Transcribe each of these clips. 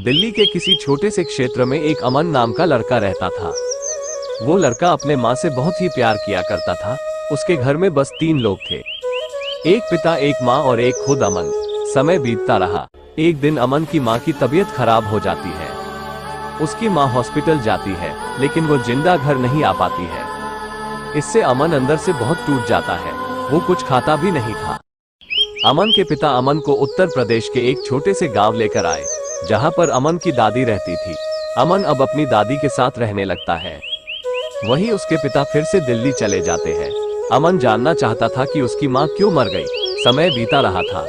दिल्ली के किसी छोटे से क्षेत्र में एक अमन नाम का लड़का रहता था। वो लड़का अपने माँ से बहुत ही प्यार किया करता था। उसके घर में बस 3 लोग थे, एक पिता, एक माँ और एक खुद अमन। समय बीतता रहा। एक दिन अमन की माँ की तबीयत खराब हो जाती है। उसकी माँ हॉस्पिटल जाती है, लेकिन वो जिंदा घर नहीं आ पाती है। इससे अमन अंदर से बहुत टूट जाता है। वो कुछ खाता भी नहीं था। अमन के पिता अमन को उत्तर प्रदेश के एक छोटे से गांव लेकर आए, जहां पर अमन की दादी रहती थी। अमन अब अपनी दादी के साथ रहने लगता है। वहीं उसके पिता फिर से दिल्ली चले जाते हैं। अमन जानना चाहता था कि उसकी माँ क्यों मर गई। समय बीता रहा था।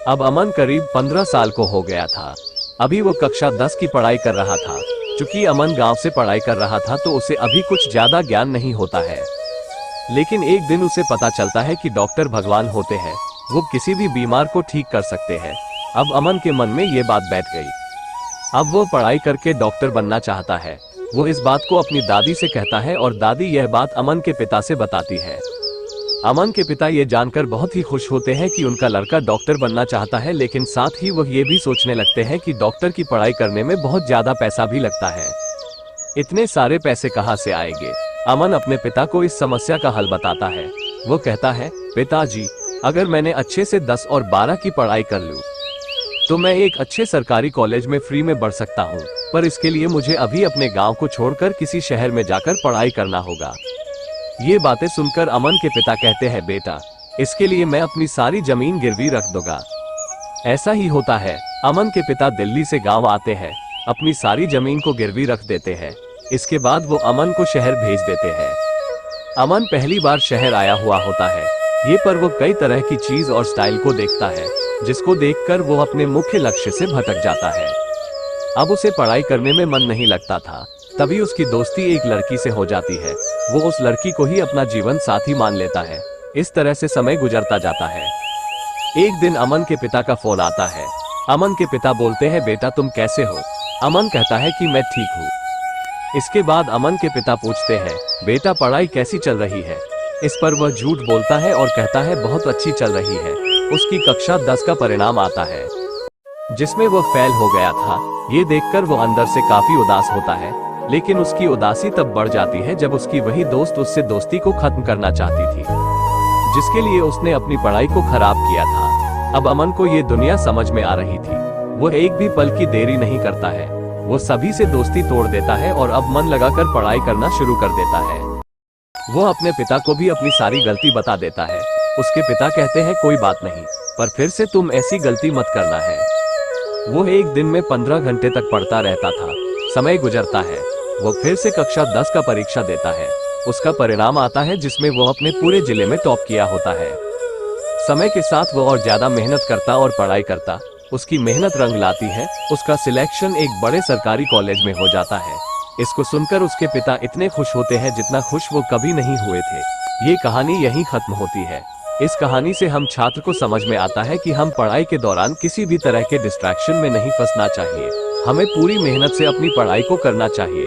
अब अमन करीब 15 साल को हो गया था। अभी वो कक्षा 10 की पढ़ाई कर रहा था। चूंकि अमन गांव से पढ़ाई कर रहा था तो उसे अभी कुछ ज्यादा ज्ञान नहीं होता है। लेकिन एक दिन उसे पता चलता है कि डॉक्टर भगवान होते हैं, वो किसी भी बीमार को ठीक कर सकते हैं। अब अमन के मन में ये बात बैठ गई। अब वो पढ़ाई करके डॉक्टर बनना चाहता है। वो इस बात को अपनी दादी से कहता है और दादी यह बात अमन के पिता से बताती है। अमन के पिता ये जानकर बहुत ही खुश होते हैं कि उनका लड़का डॉक्टर बनना चाहता है, लेकिन साथ ही वह ये भी सोचने लगते हैं कि डॉक्टर की पढ़ाई करने में बहुत ज्यादा पैसा भी लगता है। इतने सारे पैसे कहाँ से आएंगे? अमन अपने पिता को इस समस्या का हल बताता है। वो कहता है, पिताजी, अगर मैंने अच्छे से 10 और 12 की पढ़ाई कर लूं, तो मैं एक अच्छे सरकारी कॉलेज में फ्री में बढ़ सकता हूं। पर इसके लिए मुझे अभी अपने गांव को छोड़कर किसी शहर में जाकर पढ़ाई करना होगा। ये बातें सुनकर अमन के पिता कहते हैं, बेटा, इसके लिए मैं अपनी सारी जमीन गिरवी रख दूंगा। ऐसा ही होता है। अमन के पिता दिल्ली से गांव आते हैं, अपनी सारी जमीन को गिरवी रख देते हैं। इसके बाद वो अमन को शहर भेज देते हैं। अमन पहली बार शहर आया हुआ होता है। ये पर वो कई तरह की चीज और स्टाइल को देखता है, जिसको देखकर वो अपने मुख्य लक्ष्य से भटक जाता है। अब उसे पढ़ाई करने में मन नहीं लगता था। तभी उसकी दोस्ती एक लड़की से हो जाती है। वो उस लड़की को ही अपना जीवन साथी मान लेता है। इस तरह से समय गुजरता जाता है। एक दिन अमन के पिता का फोन आता है। अमन के पिता बोलते हैं, बेटा तुम कैसे हो? अमन कहता है कि मैं ठीक हूँ। इसके बाद अमन के पिता पूछते हैं, बेटा पढ़ाई कैसी चल रही है? इस पर वह झूठ बोलता है और कहता है, बहुत अच्छी चल रही है। उसकी कक्षा 10 का परिणाम आता है, जिसमें वह फेल हो गया था। ये देखकर वो अंदर से काफी उदास होता है, लेकिन उसकी उदासी तब बढ़ जाती है जब उसकी वही दोस्त उससे दोस्ती को खत्म करना चाहती थी, जिसके लिए उसने अपनी पढ़ाई को खराब किया था। अब अमन को ये दुनिया समझ में आ रही थी। वो एक भी पल की देरी नहीं करता है। वो सभी से दोस्ती तोड़ देता है और अब मन लगाकर पढ़ाई करना शुरू कर देता है। वो अपने पिता को भी अपनी सारी गलती बता देता है। उसके पिता कहते हैं, कोई बात नहीं, पर फिर से तुम ऐसी गलती मत करना है। वो एक दिन में 15 घंटे तक पढ़ता रहता था। समय गुजरता है। वो फिर से कक्षा 10 का परीक्षा देता है। उसका परिणाम आता है, जिसमें वो अपने पूरे जिले में टॉप किया होता है। समय के साथ वो और ज्यादा मेहनत करता और पढ़ाई करता। उसकी मेहनत रंग लाती है। उसका सिलेक्शन एक बड़े सरकारी कॉलेज में हो जाता है। इसको सुनकर उसके पिता इतने खुश होते हैं जितना खुश वो कभी नहीं हुए थे। ये कहानी यहीं खत्म होती है। इस कहानी से हम छात्र को समझ में आता है कि हम पढ़ाई के दौरान किसी भी तरह के डिस्ट्रैक्शन में नहीं फंसना चाहिए। हमें पूरी मेहनत से अपनी पढ़ाई को करना चाहिए।